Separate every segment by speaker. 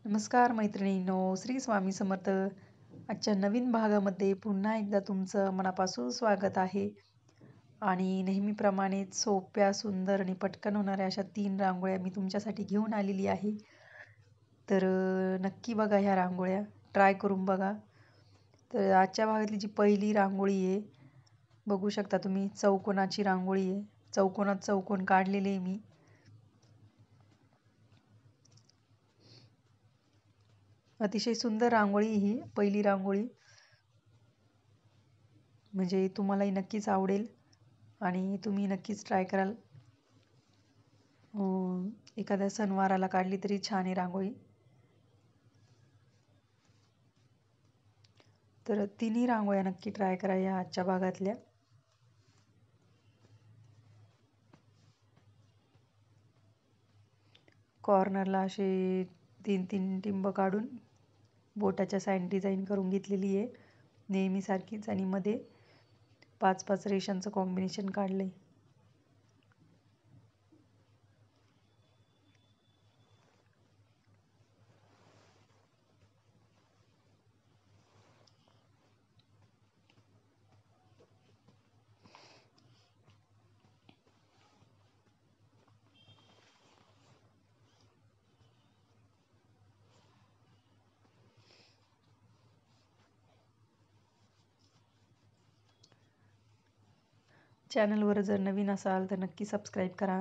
Speaker 1: नमस्कार मैत्रिणींनो, श्री स्वामी समर्थ. आजच्या नवीन भागामध्ये पुन्हा एकदा तुमचं मनापासून स्वागत आहे. आणि नेहमीप्रमाणेच सोप्या, सुंदर आणि पटकन होणाऱ्या अशा 3 रांगोळ्या मी तुमच्यासाठी घेऊन आलेली आहे. तर नक्की बघा ह्या रांगोळ्या, ट्राय करून बघा. तर आजच्या भागातली जी पहिली रांगोळी आहे, बघू शकता तुम्ही, चौकोनाची रांगोळी आहे. चौकोनात चौकोन काढलेले आहे मी. अतिशय सुंदर रांगोळी ही पहिली रांगोळी, म्हणजे तुम्हालाही नक्कीच आवडेल आणि तुम्ही नक्कीच ट्राय कराल. एखाद्या सणवाराला काढली तरी छान आहे रांगोळी. तर तिन्ही रांगोळ्या नक्की ट्राय करा या आजच्या भागातल्या. कॉर्नरला असे 3-3 टिंब काढून बोटाच्या साईन डिझाईन करून घेतलेली आहे नेहमीसारखीच, आणि मध्ये 5-5 रेषांचं कॉम्बिनेशन काढलंय. चॅनलवर जर नवीन असाल तर नक्की सबस्क्राईब करा,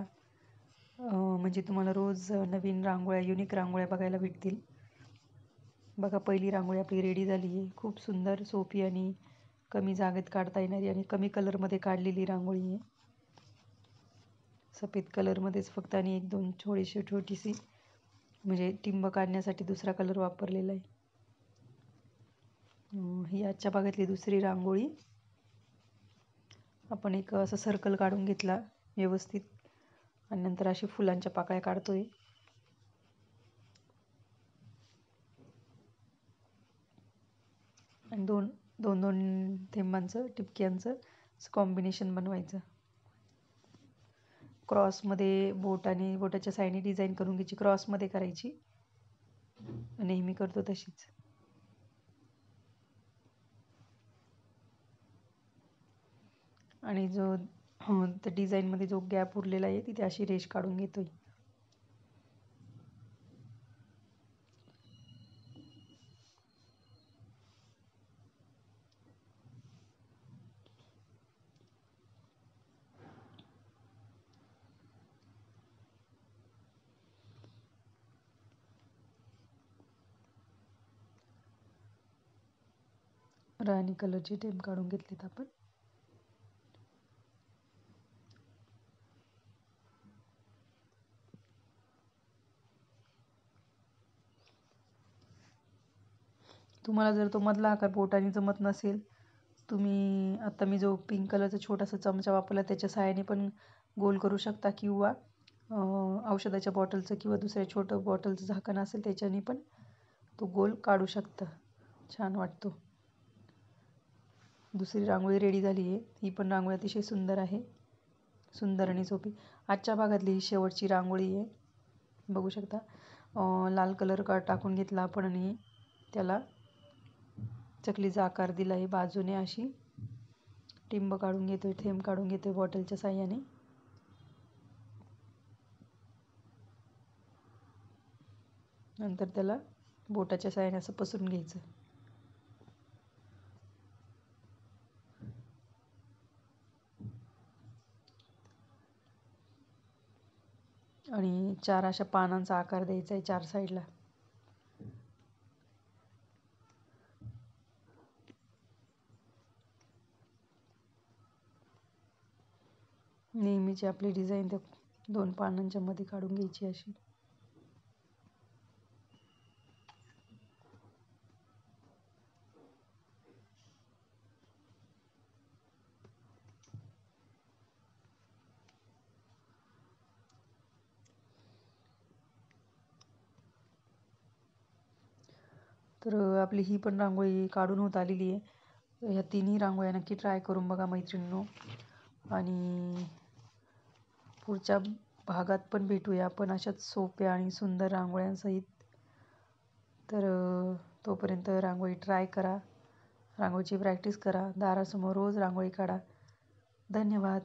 Speaker 1: म्हणजे तुम्हाला रोज नवीन रांगोळ्या, युनिक रांगोळ्या बघायला भेटतील. बघा, पहिली रांगोळी आपली रेडी झाली आहे. खूप सुंदर, सोपी आणि कमी जागेत काढता येणारी आणि कमी कलरमध्ये काढलेली रांगोळी आहे. सफेद कलरमध्येच फक्त, आणि 1-2 छोटीशी म्हणजे टिंब काढण्यासाठी दुसरा कलर वापरलेला आहे. ही आजच्या भागातली दुसरी रांगोळी. आपण एक असं सर्कल काढून घेतला व्यवस्थित, आणि नंतर अशी फुलांच्या पाकळ्या काढतोय. आणि 2-2 थेंबांचं, टिपक्यांचं कॉम्बिनेशन बनवायचं. क्रॉसमध्ये बोट आणि बोटाच्या साईडने डिझाईन करून घ्यायची, क्रॉसमध्ये करायची, नेहमी करतो तशीच. आणि जो त्या डिझाईनमध्ये जो गॅप उरलेला आहे तिथे अशी रेष काढून घेतोय. राणी कलरची टेप काढून घेतलीत आपण. तुम्हाला जर तो मधला आकार बोटाने जमत नसेल, तुम्ही आता मी जो पिंक कलरचा छोटासा चमचा वापरला त्याच्या सहाय्याने पण गोल करू शकता, किंवा औषधाच्या बॉटलचं किंवा दुसऱ्या छोटं बॉटलचं झाकण असेल त्याच्याने पण तो गोल काढू शकता. छान वाटतो. दुसरी रांगोळी रेडी झाली आहे. ही पण रांगोळी अतिशय सुंदर आहे, सुंदर आणि सोपी. आजच्या भागातली ही शेवटची रांगोळी आहे. बघू शकता, लाल कलर टाकून घेतला आपण आणि त्याला चकलीचा आकार दिला आहे. बाजूने अशी टिंब काढून घेतोय, थेंब काढून घेतोय बॉटलच्या साह्याने. नंतर त्याला बोटाच्या साह्याने असं पसरून घ्यायचं. आणि 4 अशा पानांचा आकार द्यायचा आहे 4 साईडला. नेहमीची आपली डिझाईन त्या 2 पानांच्या मध्ये काढून घ्यायची अशी. तर आपली ही पण रांगोळी काढून होत आलेली आहे. ह्या तिन्ही रांगोळ्या नक्की ट्राय करून बघा मैत्रिणींनो. आणि पुढच्या भागात पण भेटूया आपण अशाच सोप्या आणि सुंदर रांगोळ्यांसहित. तर तोपर्यंत रांगोळी ट्राय करा, रांगोळीची प्रॅक्टिस करा, दारासमोर रोज रांगोळी काढा. धन्यवाद.